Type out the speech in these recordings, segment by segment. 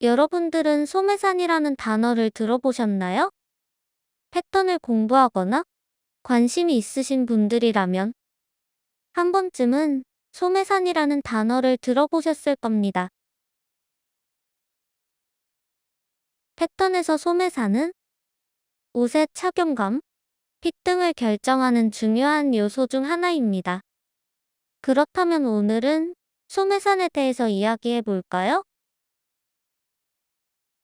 여러분들은 소매산이라는 단어를 들어보셨나요? 패턴을 공부하거나 관심이 있으신 분들이라면 한 번쯤은 소매산이라는 단어를 들어보셨을 겁니다. 패턴에서 소매산은 옷의 착용감, 핏 등을 결정하는 중요한 요소 중 하나입니다. 그렇다면 오늘은 소매산에 대해서 이야기해 볼까요?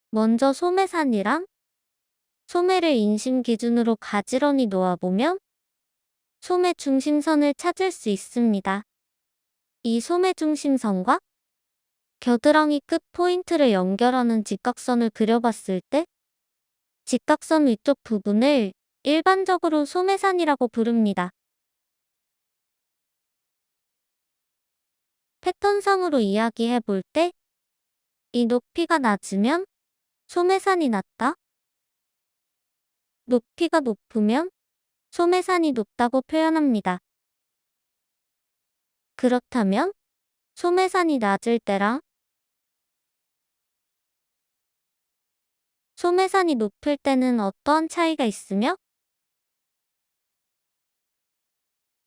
먼저 소매산이란 소매를 인심 기준으로 가지런히 놓아보면 소매 중심선을 찾을 수 있습니다. 이 소매 중심선과 겨드랑이 끝 포인트를 연결하는 직각선을 그려봤을 때 직각선 위쪽 부분을 일반적으로 소매산이라고 부릅니다. 패턴상으로 이야기해 볼 때 이 높이가 낮으면 소매산이 낮다. 높이가 높으면 소매산이 높다고 표현합니다. 그렇다면 소매산이 낮을 때랑 소매산이 높을 때는 어떠한 차이가 있으며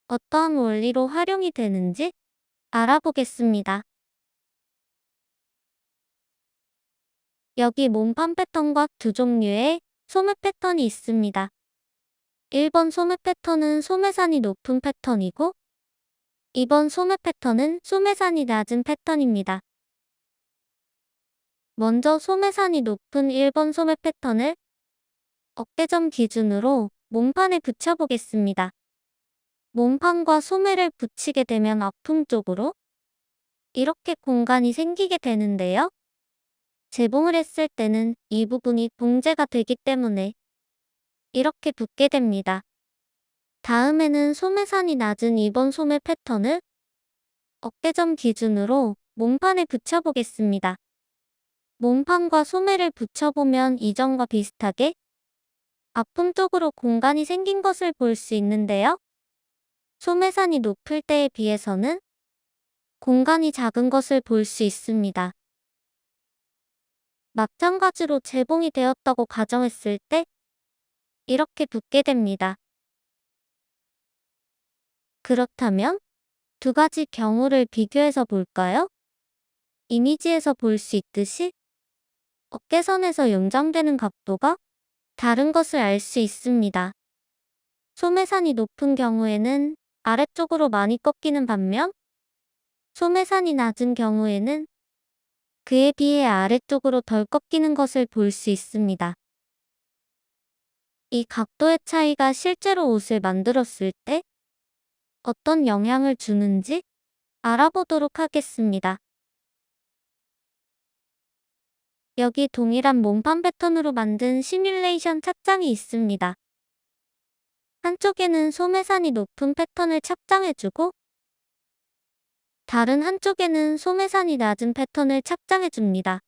어떠한 원리로 활용이 되는지 알아보겠습니다. 여기 몸판 패턴과 두 종류의 소매 패턴이 있습니다. 1번 소매 패턴은 소매산이 높은 패턴이고 2번 소매 패턴은 소매산이 낮은 패턴입니다. 먼저 소매산이 높은 1번 소매 패턴을 어깨점 기준으로 몸판에 붙여보겠습니다. 몸판과 소매를 붙이게 되면 앞품 쪽으로 이렇게 공간이 생기게 되는데요. 재봉을 했을 때는 이 부분이 봉제가 되기 때문에 이렇게 붙게 됩니다. 다음에는 소매산이 낮은 2번 소매 패턴을 어깨점 기준으로 몸판에 붙여보겠습니다. 몸판과 소매를 붙여보면 이전과 비슷하게 앞품 쪽으로 공간이 생긴 것을 볼 수 있는데요. 소매산이 높을 때에 비해서는 공간이 작은 것을 볼 수 있습니다. 마찬가지로 재봉이 되었다고 가정했을 때 이렇게 붙게 됩니다. 그렇다면 두 가지 경우를 비교해서 볼까요? 이미지에서 볼 수 있듯이 어깨선에서 연장되는 각도가 다른 것을 알 수 있습니다. 소매산이 높은 경우에는 아래쪽으로 많이 꺾이는 반면 소매산이 낮은 경우에는 그에 비해 아래쪽으로 덜 꺾이는 것을 볼 수 있습니다. 이 각도의 차이가 실제로 옷을 만들었을 때 어떤 영향을 주는지 알아보도록 하겠습니다. 여기 동일한 몸판 패턴으로 만든 시뮬레이션 착장이 있습니다. 한쪽에는 소매산이 높은 패턴을 착장해주고 다른 한쪽에는 소매산이 낮은 패턴을 착장해줍니다.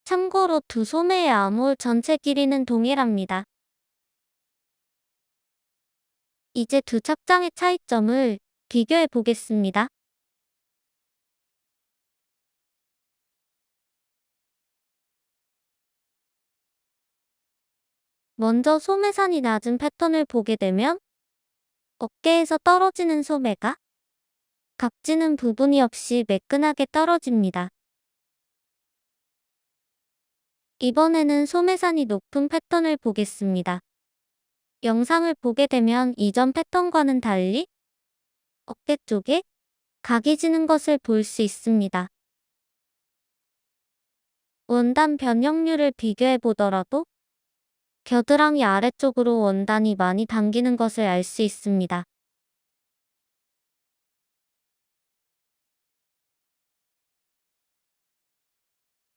참고로 두 소매의 암홀 전체 길이는 동일합니다. 이제 두 착장의 차이점을 비교해 보겠습니다. 먼저 소매산이 낮은 패턴을 보게 되면 어깨에서 떨어지는 소매가 각지는 부분이 없이 매끈하게 떨어집니다. 이번에는 소매산이 높은 패턴을 보겠습니다. 영상을 보게 되면 이전 패턴과는 달리 어깨 쪽에 각이 지는 것을 볼 수 있습니다. 원단 변형률을 비교해 보더라도 겨드랑이 아래쪽으로 원단이 많이 당기는 것을 알 수 있습니다.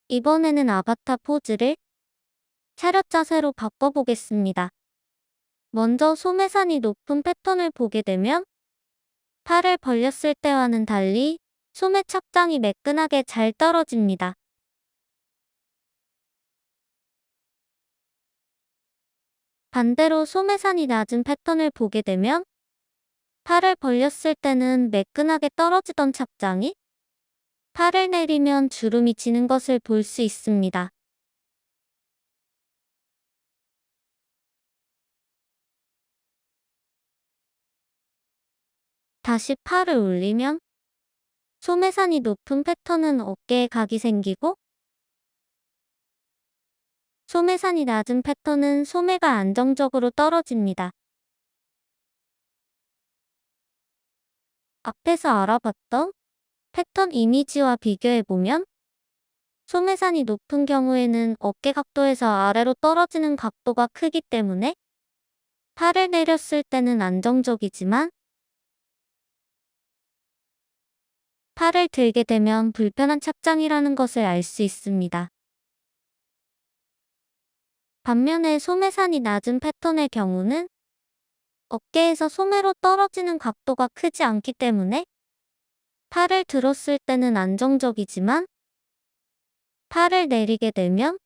이번에는 아바타 포즈를 차렷 자세로 바꿔보겠습니다. 먼저 소매산이 높은 패턴을 보게 되면 팔을 벌렸을 때와는 달리 소매 착장이 매끈하게 잘 떨어집니다. 반대로 소매산이 낮은 패턴을 보게 되면 팔을 벌렸을 때는 매끈하게 떨어지던 착장이 팔을 내리면 주름이 지는 것을 볼 수 있습니다. 다시 팔을 올리면 소매산이 높은 패턴은 어깨에 각이 생기고, 소매산이 낮은 패턴은 소매가 안정적으로 떨어집니다. 앞에서 알아봤던 패턴 이미지와 비교해보면 소매산이 높은 경우에는 어깨 각도에서 아래로 떨어지는 각도가 크기 때문에 팔을 내렸을 때는 안정적이지만 팔을 들게 되면 불편한 착장이라는 것을 알 수 있습니다. 반면에 소매산이 낮은 패턴의 경우는 어깨에서 소매로 떨어지는 각도가 크지 않기 때문에 팔을 들었을 때는 안정적이지만 팔을 내리게 되면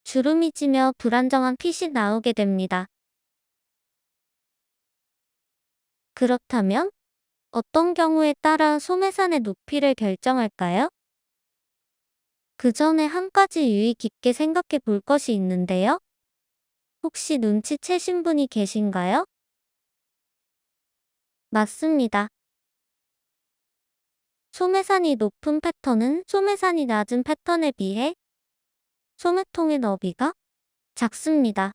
주름이 지며 불안정한 핏이 나오게 됩니다. 그렇다면 어떤 경우에 따라 소매산의 높이를 결정할까요? 그 전에 한 가지 유의 깊게 생각해 볼 것이 있는데요. 혹시 눈치채신 분이 계신가요? 맞습니다. 소매산이 높은 패턴은 소매산이 낮은 패턴에 비해 소매통의 너비가 작습니다.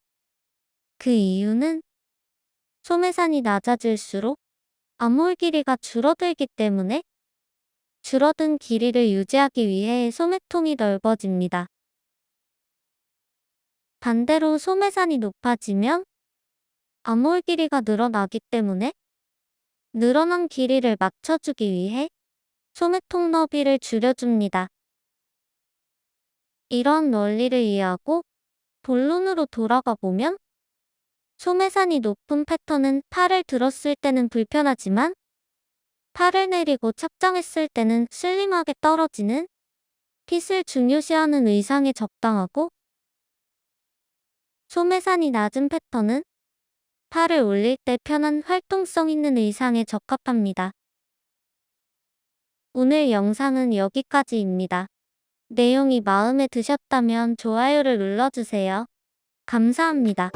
그 이유는 소매산이 낮아질수록 앞몰 길이가 줄어들기 때문에 줄어든 길이를 유지하기 위해 소매통이 넓어집니다. 반대로 소매산이 높아지면 앞몰 길이가 늘어나기 때문에 늘어난 길이를 맞춰주기 위해 소매통 너비를 줄여줍니다. 이런 원리를 이해하고 본론으로 돌아가 보면 소매산이 높은 패턴은 팔을 들었을 때는 불편하지만 팔을 내리고 착장했을 때는 슬림하게 떨어지는 핏을 중요시하는 의상에 적당하고, 소매산이 낮은 패턴은 팔을 올릴 때 편한 활동성 있는 의상에 적합합니다. 오늘 영상은 여기까지입니다. 내용이 마음에 드셨다면 좋아요를 눌러주세요. 감사합니다.